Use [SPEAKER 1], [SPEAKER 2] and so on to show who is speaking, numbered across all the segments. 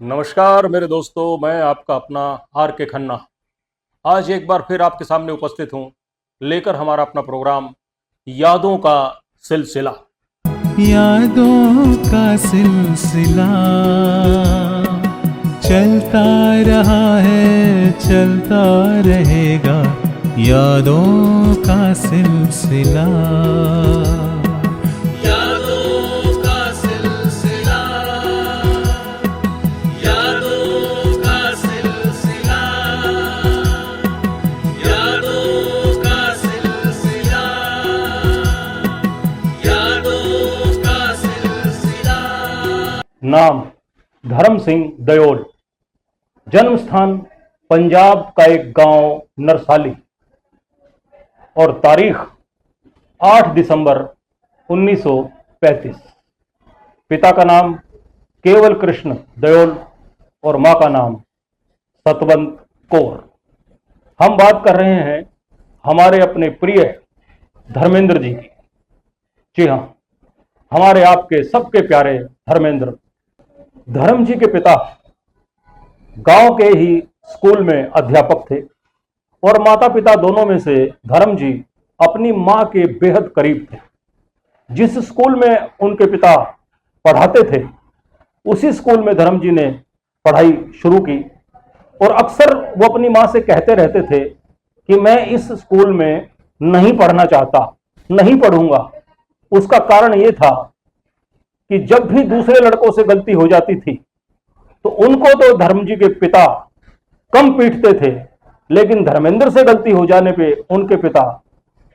[SPEAKER 1] नमस्कार मेरे दोस्तों, मैं आपका अपना आर के खन्ना आज एक बार फिर आपके सामने उपस्थित हूं, लेकर हमारा अपना प्रोग्राम यादों का सिलसिला।
[SPEAKER 2] यादों का सिलसिला चलता रहा है, चलता रहेगा। यादों का सिलसिला, यादों का सिलसिला, यादों का सिलसिला, यादों का सिलसिला, यादों का सिलसिला।
[SPEAKER 1] नाम धर्म सिंह दयोल, जन्म स्थान पंजाब का एक गांव नरसाली और तारीख 8 दिसंबर 1935। पिता का नाम केवल कृष्ण दयोल और मां का नाम सतवंत कौर। हम बात कर रहे हैं हमारे अपने प्रिय धर्मेंद्र जी की। जी हाँ, हमारे आपके सबके प्यारे धर्मेंद्र। धर्म जी के पिता गांव के ही स्कूल में अध्यापक थे और माता पिता दोनों में से धर्म जी अपनी मां के बेहद करीब थे। जिस स्कूल में उनके पिता पढ़ाते थे उसी स्कूल में धर्म जी ने पढ़ाई शुरू की और अक्सर वो अपनी मां से कहते रहते थे कि मैं इस स्कूल में नहीं पढ़ना चाहता, नहीं पढ़ूंगा। उसका कारण ये था कि जब भी दूसरे लड़कों से गलती हो जाती थी तो उनको तो धर्म जी के पिता कम पीटते थे, लेकिन धर्मेंद्र से गलती हो जाने पे उनके पिता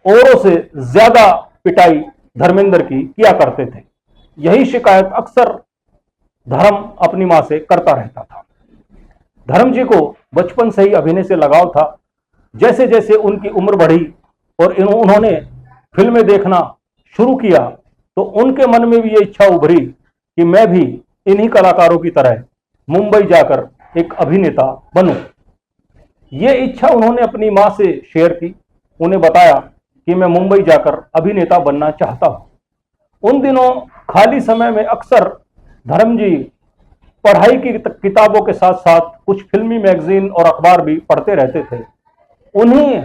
[SPEAKER 1] औरों से ज्यादा पिटाई धर्मेंद्र की किया करते थे। यही शिकायत अक्सर धर्म अपनी मां से करता रहता था। धर्म जी को बचपन से ही अभिनय से लगाव था। जैसे जैसे उनकी उम्र बढ़ी और उन्होंने फिल्में देखना शुरू किया तो उनके मन में भी ये इच्छा उभरी कि मैं भी इन्हीं कलाकारों की तरह मुंबई जाकर एक अभिनेता बनूं। ये इच्छा उन्होंने अपनी मां से शेयर की। उन्हें बताया कि मैं मुंबई जाकर अभिनेता बनना चाहता हूं। उन दिनों खाली समय में अक्सर धर्म जी पढ़ाई की किताबों के साथ साथ कुछ फिल्मी मैगजीन और अखबार भी पढ़ते रहते थे। उन्हीं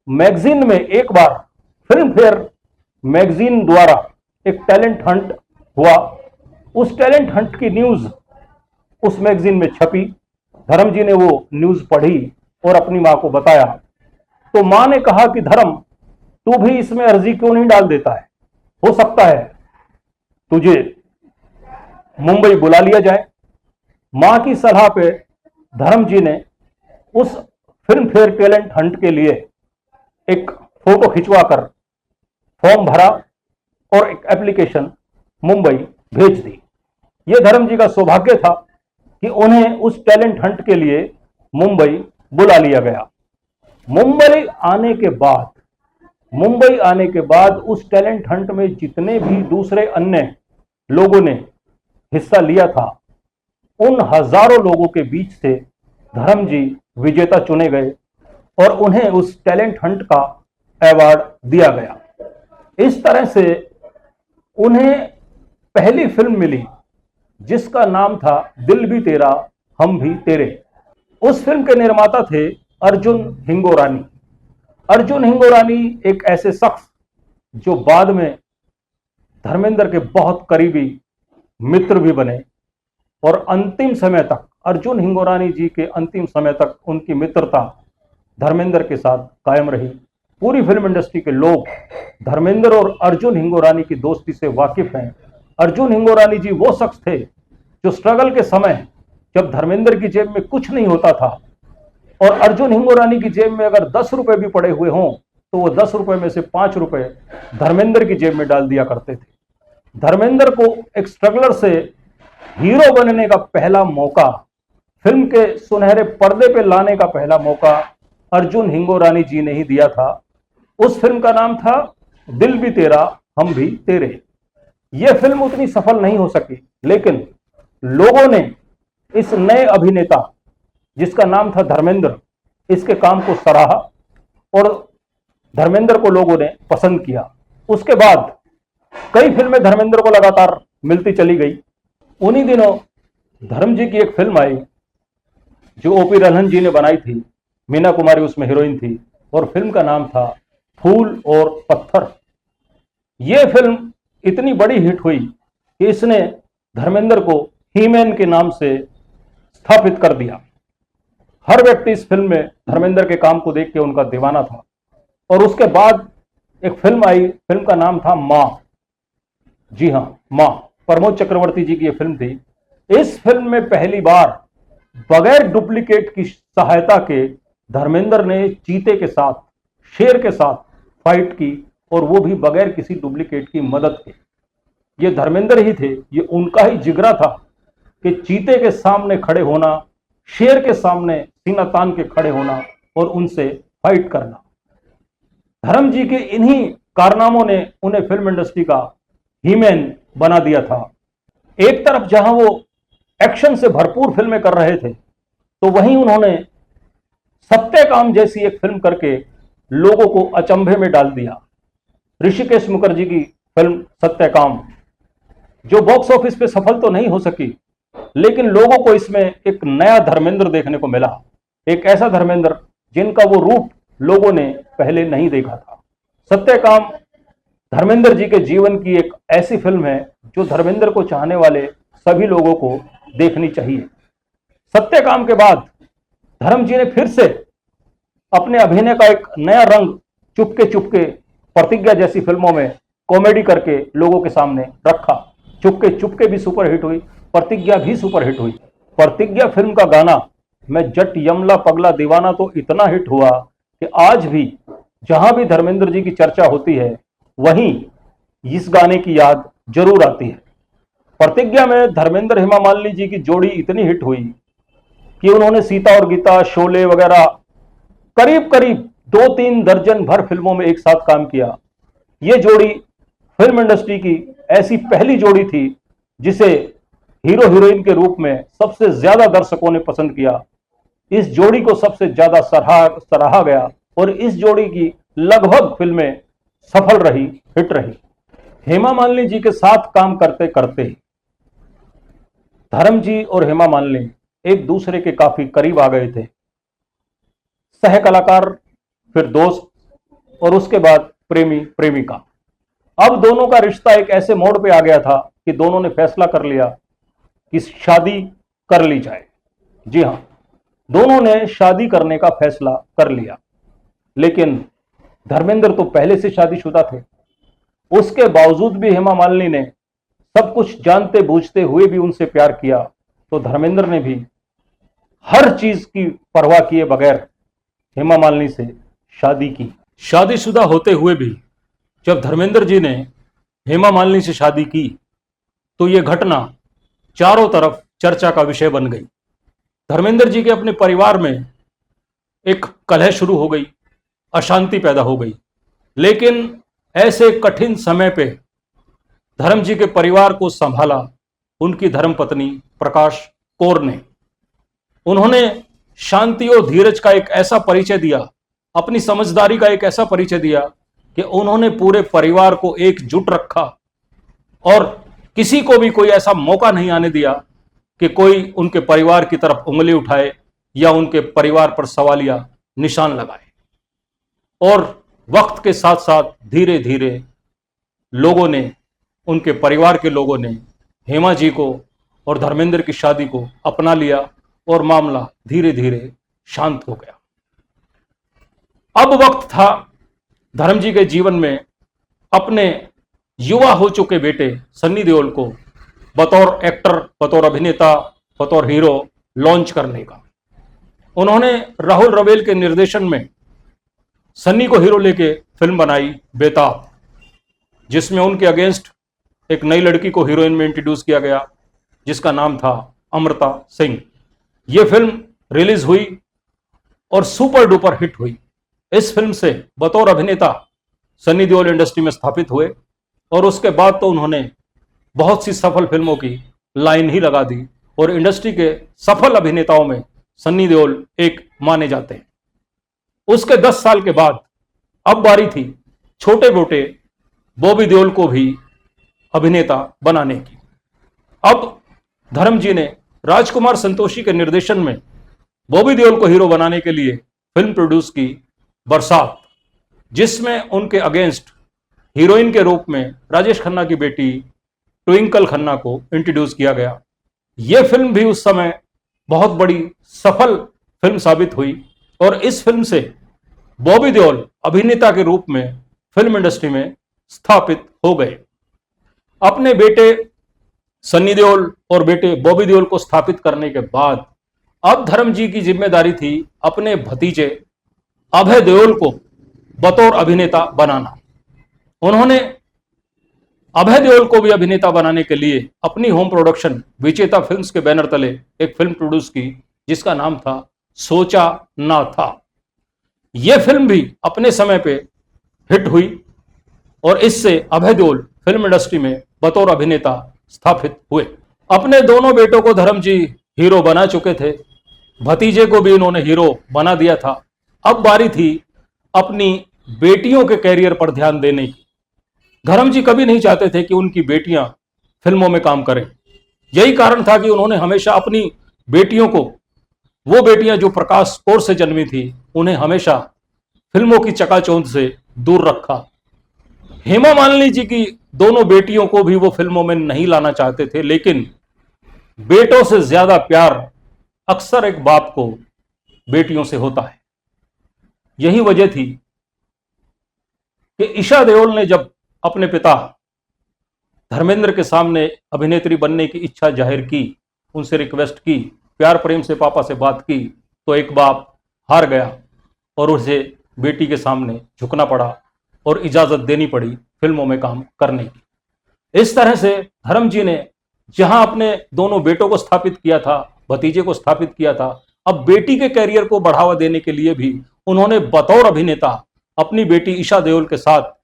[SPEAKER 1] मैगजीन में एक बार फिल्म फेयर मैगजीन द्वारा एक टैलेंट हंट हुआ। उस टैलेंट हंट की न्यूज उस मैगजीन में छपी। धर्म जी ने वो न्यूज पढ़ी और अपनी मां को बताया तो मां ने कहा कि धर्म, तू भी इसमें अर्जी क्यों नहीं डाल देता है? हो सकता है तुझे मुंबई बुला लिया जाए। मां की सलाह पे धर्म जी ने उस फिल्म फेयर टैलेंट हंट के लिए एक फोटो खिंचवाकर फॉर्म भरा और एक एप्लीकेशन मुंबई भेज दी। यह धर्म जी का सौभाग्य था कि उन्हें उस टैलेंट हंट के लिए मुंबई बुला लिया गया। मुंबई आने के बाद उस टैलेंट हंट में जितने भी दूसरे अन्य लोगों ने हिस्सा लिया था, उन हजारों लोगों के बीच से धर्म जी विजेता चुने गए और उन्हें उस टैलेंट हंट का अवार्ड दिया गया। इस तरह से उन्हें पहली फिल्म मिली जिसका नाम था दिल भी तेरा हम भी तेरे। उस फिल्म के निर्माता थे अर्जुन हिंगोरानी। अर्जुन हिंगोरानी एक ऐसे शख्स जो बाद में धर्मेंद्र के बहुत करीबी मित्र भी बने और अंतिम समय तक अर्जुन हिंगोरानी जी के अंतिम समय तक उनकी मित्रता धर्मेंद्र के साथ कायम रही। पूरी फिल्म इंडस्ट्री के लोग धर्मेंद्र और अर्जुन हिंगोरानी की दोस्ती से वाकिफ हैं। अर्जुन हिंगोरानी जी वो शख्स थे जो स्ट्रगल के समय जब धर्मेंद्र की जेब में कुछ नहीं होता था और अर्जुन हिंगोरानी की जेब में अगर 10 रुपए भी पड़े हुए हों तो वो 10 रुपए में से 5 रुपए धर्मेंद्र की जेब में डाल दिया करते थे। धर्मेंद्र को एक स्ट्रगलर से हीरो बनने का पहला मौका, फिल्म के सुनहरे पर्दे पे लाने का पहला मौका अर्जुन हिंगोरानी जी ने ही दिया था। उस फिल्म का नाम था दिल भी तेरा हम भी तेरे। यह फिल्म उतनी सफल नहीं हो सकी, लेकिन लोगों ने इस नए अभिनेता जिसका नाम था धर्मेंद्र, इसके काम को सराहा और धर्मेंद्र को लोगों ने पसंद किया। उसके बाद कई फिल्में धर्मेंद्र को लगातार मिलती चली गई। उन्हीं दिनों धर्म जी की एक फिल्म आई जो ओपी रल्हन जी ने बनाई थी, मीना कुमारी उसमें हीरोइन थी, और फिल्म का नाम था फूल और पत्थर। यह फिल्म इतनी बड़ी हिट हुई कि इसने धर्मेंद्र को हीमैन के नाम से स्थापित कर दिया। हर व्यक्ति इस फिल्म में धर्मेंद्र के काम को देख के उनका दीवाना था। और उसके बाद एक फिल्म आई, फिल्म का नाम था मां। जी हां, मां, प्रमोद चक्रवर्ती जी की यह फिल्म थी। इस फिल्म में पहली बार बगैर डुप्लीकेट की सहायता के धर्मेंद्र ने चीते के साथ, शेर के साथ फाइट की, और वो भी बगैर किसी डुप्लीकेट की मदद के। ये धर्मेंद्र ही थे, ये उनका ही जिगरा था कि चीते के सामने खड़े होना, शेर के सामने सीना तान के खड़े होना और उनसे फाइट करना। धर्म जी के इन्हीं कारनामों ने उन्हें फिल्म इंडस्ट्री का हीमैन बना दिया था। एक तरफ जहां वो एक्शन से भरपूर फिल्में कर रहे थे, तो वहीं उन्होंने सत्यकाम जैसी एक फिल्म करके लोगों को अचंभे में डाल दिया। ऋषिकेश मुखर्जी की फिल्म सत्यकाम, जो बॉक्स ऑफिस पे सफल तो नहीं हो सकी, लेकिन लोगों को इसमें एक नया धर्मेंद्र देखने को मिला। एक ऐसा धर्मेंद्र जिनका वो रूप लोगों ने पहले नहीं देखा था। सत्यकाम धर्मेंद्र जी के जीवन की एक ऐसी फिल्म है जो धर्मेंद्र को चाहने वाले सभी लोगों को देखनी चाहिए। सत्यकाम के बाद धर्म जी ने फिर से अपने अभिनय का एक नया रंग चुपके चुपके प्रतिज्ञा जैसी फिल्मों में कॉमेडी करके लोगों के सामने रखा। चुपके चुपके भी सुपरहिट हुई, प्रतिज्ञा भी सुपरहिट हुई। प्रतिज्ञा फिल्म का गाना मैं जट यमला पगला दीवाना तो इतना हिट हुआ कि आज भी जहां भी धर्मेंद्र जी की चर्चा होती है, वहीं इस गाने की याद जरूर आती है। प्रतिज्ञा में धर्मेंद्र हेमा मालिनी जी की जोड़ी इतनी हिट हुई कि उन्होंने सीता और गीता, शोले वगैरह करीब करीब 2-3 दर्जन भर फिल्मों में एक साथ काम किया। यह जोड़ी फिल्म इंडस्ट्री की ऐसी पहली जोड़ी थी जिसे हीरो हीरोइन के रूप में सबसे ज्यादा दर्शकों ने पसंद किया। इस जोड़ी को सबसे ज्यादा सराहा गया और इस जोड़ी की लगभग फिल्में सफल रही, हिट रही। हेमा मालिनी जी के साथ काम करते करते धर्म जी और हेमा मालिनी एक दूसरे के काफी करीब आ गए थे। सह कलाकार, फिर दोस्त, और उसके बाद प्रेमी प्रेमिका। अब दोनों का रिश्ता एक ऐसे मोड़ पे आ गया था कि दोनों ने फैसला कर लिया कि शादी कर ली जाए। जी हां, दोनों ने शादी करने का फैसला कर लिया। लेकिन धर्मेंद्र तो पहले से शादीशुदा थे। उसके बावजूद भी हेमा मालिनी ने सब कुछ जानते बूझते हुए भी उनसे प्यार किया, तो धर्मेंद्र ने भी हर चीज की परवाह किए बगैर हेमा मालिनी से शादी की। शादीशुदा होते हुए भी जब धर्मेंद्र जी ने हेमा मालिनी से शादी की, तो यह घटना चारों तरफ चर्चा का विषय बन गई। धर्मेंद्र जी के अपने परिवार में एक कलह शुरू हो गई, अशांति पैदा हो गई। लेकिन ऐसे कठिन समय पे धर्म जी के परिवार को संभाला उनकी धर्मपत्नी प्रकाश कौर ने। उन्होंने शांति और धीरज का एक ऐसा परिचय दिया, अपनी समझदारी का एक ऐसा परिचय दिया कि उन्होंने पूरे परिवार को एकजुट रखा और किसी को भी कोई ऐसा मौका नहीं आने दिया कि कोई उनके परिवार की तरफ उंगली उठाए या उनके परिवार पर सवालिया निशान लगाए। और वक्त के साथ साथ धीरे धीरे लोगों ने, उनके परिवार के लोगों ने हेमा जी को और धर्मेंद्र की शादी को अपना लिया और मामला धीरे धीरे शांत हो गया। अब वक्त था धर्म जी के जीवन में अपने युवा हो चुके बेटे सन्नी देओल को बतौर एक्टर, बतौर अभिनेता, बतौर हीरो लॉन्च करने का। उन्होंने राहुल रवेल के निर्देशन में सन्नी को हीरो लेके फिल्म बनाई बेताब, जिसमें उनके अगेंस्ट एक नई लड़की को हीरोइन में इंट्रोड्यूस किया गया जिसका नाम था अमृता सिंह। यह फिल्म रिलीज हुई और सुपर डुपर हिट हुई। इस फिल्म से बतौर अभिनेता सन्नी देओल इंडस्ट्री में स्थापित हुए और उसके बाद तो उन्होंने बहुत सी सफल फिल्मों की लाइन ही लगा दी और इंडस्ट्री के सफल अभिनेताओं में सन्नी देओल एक माने जाते हैं। उसके 10 साल के बाद अब बारी थी छोटे मोटे बॉबी देओल को भी अभिनेता बनाने की। अब धर्म जी ने राजकुमार संतोषी के निर्देशन में बॉबी देओल को हीरो बनाने के लिए फिल्म प्रोड्यूस की बरसात, जिसमें उनके अगेंस्ट हीरोइन के रूप में राजेश खन्ना की बेटी ट्विंकल खन्ना को इंट्रोड्यूस किया गया। यह फिल्म भी उस समय बहुत बड़ी सफल फिल्म साबित हुई और इस फिल्म से बॉबी देओल अभिनेता के रूप में फिल्म इंडस्ट्री में स्थापित हो गए। अपने बेटे सन्नी देओल और बेटे बॉबी देओल को स्थापित करने के बाद अब धर्म जी की जिम्मेदारी थी अपने भतीजे अभय देओल को बतौर अभिनेता बनाना। उन्होंने अभय देओल को भी अभिनेता बनाने के लिए अपनी होम प्रोडक्शन विजेता फिल्म्स के बैनर तले एक फिल्म प्रोड्यूस की, जिसका नाम था सोचा ना था। यह फिल्म भी अपने समय पे हिट हुई और इससे अभय देओल फिल्म इंडस्ट्री में बतौर अभिनेता स्थापित हुए। अपने दोनों बेटों को धर्म जी हीरो बना चुके थे, भतीजे को भी इन्होंने हीरो बना दिया था। अब बारी थी अपनी बेटियों के कैरियर पर ध्यान देने की। धर्म जी कभी नहीं चाहते थे कि उनकी बेटियां फिल्मों में काम करें। यही कारण था कि उन्होंने हमेशा अपनी बेटियों को, वो बेटियां जो प्रकाश कौर से जन्मी थी, उन्हें हमेशा फिल्मों की चकाचौंध से दूर रखा। हेमा मालिनी जी की दोनों बेटियों को भी वो फिल्मों में नहीं लाना चाहते थे, लेकिन बेटों से ज्यादा प्यार अक्सर एक बाप को बेटियों से होता है। यही वजह थी कि ईशा देओल ने जब अपने पिता धर्मेंद्र के सामने अभिनेत्री बनने की इच्छा जाहिर की, उनसे रिक्वेस्ट की, प्यार प्रेम से पापा से बात की, तो एक बाप हार गया और उसे बेटी के सामने झुकना पड़ा और इजाजत देनी पड़ी फिल्मों में काम करने की। इस तरह से धर्म जी ने जहां अपने दोनों बेटों को स्थापित किया था, भतीजे को स्थापित किया था, अब बेटी के कैरियर को बढ़ावा देने के लिए भी उन्होंने बतौर अभिनेता अपनी बेटी ईशा देओल के साथ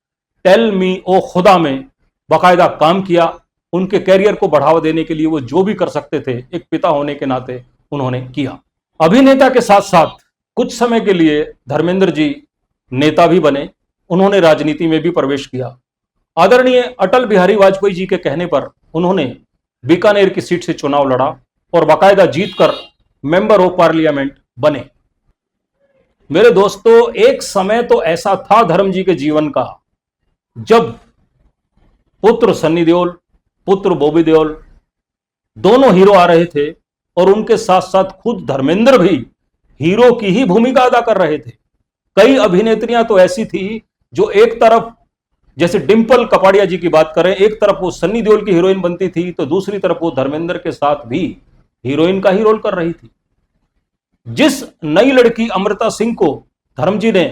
[SPEAKER 1] टेल मी ओ खुदा में बाकायदा काम किया। उनके कैरियर को बढ़ावा देने के लिए वो जो भी कर सकते थे, एक पिता होने के नाते उन्होंने किया। अभिनेता के साथ साथ कुछ समय के लिए धर्मेंद्र जी नेता भी बने, उन्होंने राजनीति में भी प्रवेश किया। आदरणीय अटल बिहारी वाजपेयी जी के कहने पर उन्होंने बीकानेर की सीट से चुनाव लड़ा और बाकायदा जीतकर मेंबर ऑफ पार्लियामेंट बने। मेरे दोस्तों, एक समय तो ऐसा था धर्म जी के जीवन का जब पुत्र सन्नी देओल, पुत्र बॉबी देओल दोनों हीरो आ रहे थे और उनके साथ साथ खुद धर्मेंद्र भी हीरो की ही भूमिका अदा कर रहे थे। कई अभिनेत्रियां तो ऐसी थी जो एक तरफ, जैसे डिंपल कपाड़िया जी की बात करें, एक तरफ वो सन्नी देओल की हीरोइन बनती थी तो दूसरी तरफ वो धर्मेंद्र के साथ भी हीरोइन का ही रोल कर रही थी। जिस नई लड़की अमृता सिंह को धर्म जी ने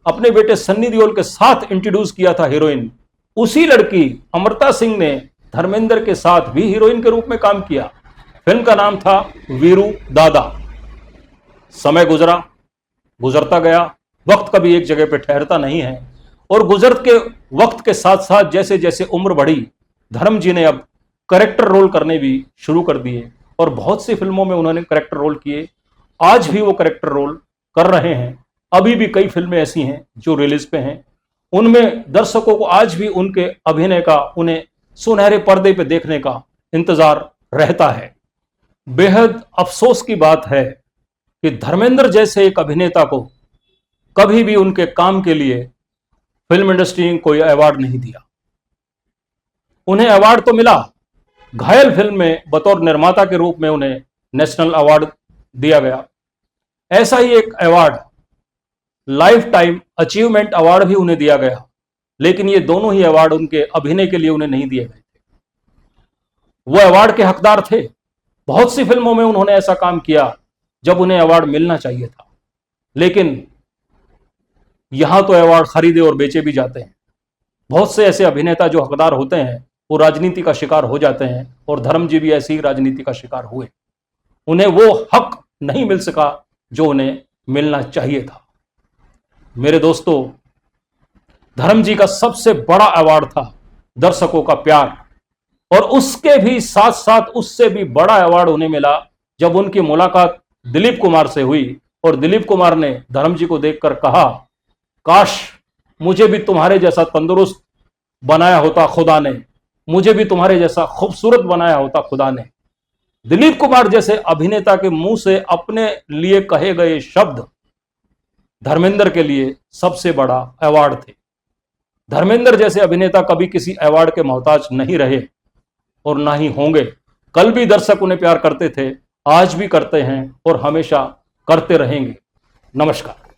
[SPEAKER 1] अपने बेटे सन्नी देओल के साथ इंट्रोड्यूस किया था हीरोइन, उसी लड़की अमृता सिंह ने धर्मेंद्र के साथ भी हीरोइन के रूप में काम किया। फिल्म का नाम था वीरू दादा। समय गुजरता गया, वक्त कभी एक जगह पे ठहरता नहीं है और गुजरते के वक्त के साथ साथ जैसे जैसे उम्र बढ़ी, धर्म जी ने अब करेक्टर रोल करने भी शुरू कर दिए और बहुत सी फिल्मों में उन्होंने करेक्टर रोल किए। आज भी वो करेक्टर रोल कर रहे हैं। अभी भी कई फिल्में ऐसी हैं जो रिलीज पे हैं, उनमें दर्शकों को आज भी उनके अभिनय का, उन्हें सुनहरे पर्दे पे देखने का इंतजार रहता है। बेहद अफसोस की बात है कि धर्मेंद्र जैसे एक अभिनेता को कभी भी उनके काम के लिए फिल्म इंडस्ट्री ने कोई अवार्ड नहीं दिया। उन्हें अवार्ड तो मिला, घायल फिल्म में बतौर निर्माता के रूप में उन्हें नेशनल अवार्ड दिया गया। ऐसा ही एक award, life time achievement award भी उन्हें दिया गया, लेकिन ये दोनों ही अवार्ड उनके अभिनय के लिए उन्हें नहीं दिए गए थे। वो अवार्ड के हकदार थे। बहुत सी फिल्मों में उन्होंने ऐसा काम किया जब उन्हें अवार्ड मिलना चाहिए था, लेकिन यहां तो अवार्ड खरीदे और बेचे भी जाते हैं। बहुत से ऐसे अभिनेता जो हकदार होते हैं वो राजनीति का शिकार हो जाते हैं और धर्म जी भी ऐसी ही राजनीति का शिकार हुए। उन्हें वो हक नहीं मिल सका जो उन्हें मिलना चाहिए था। मेरे दोस्तों, धर्म जी का सबसे बड़ा अवार्ड था दर्शकों का प्यार, और उसके भी साथ साथ उससे भी बड़ा अवार्ड उन्हें मिला जब उनकी मुलाकात दिलीप कुमार से हुई और दिलीप कुमार ने धर्म जी को देखकर कहा, काश मुझे भी तुम्हारे जैसा तंदुरुस्त बनाया होता खुदा ने, मुझे भी तुम्हारे जैसा खूबसूरत बनाया होता खुदा ने। दिलीप कुमार जैसे अभिनेता के मुंह से अपने लिए कहे गए शब्द धर्मेंद्र के लिए सबसे बड़ा अवार्ड थे। धर्मेंद्र जैसे अभिनेता कभी किसी अवार्ड के मोहताज नहीं रहे और ना ही होंगे। कल भी दर्शक उन्हें प्यार करते थे, आज भी करते हैं और हमेशा करते रहेंगे। नमस्कार।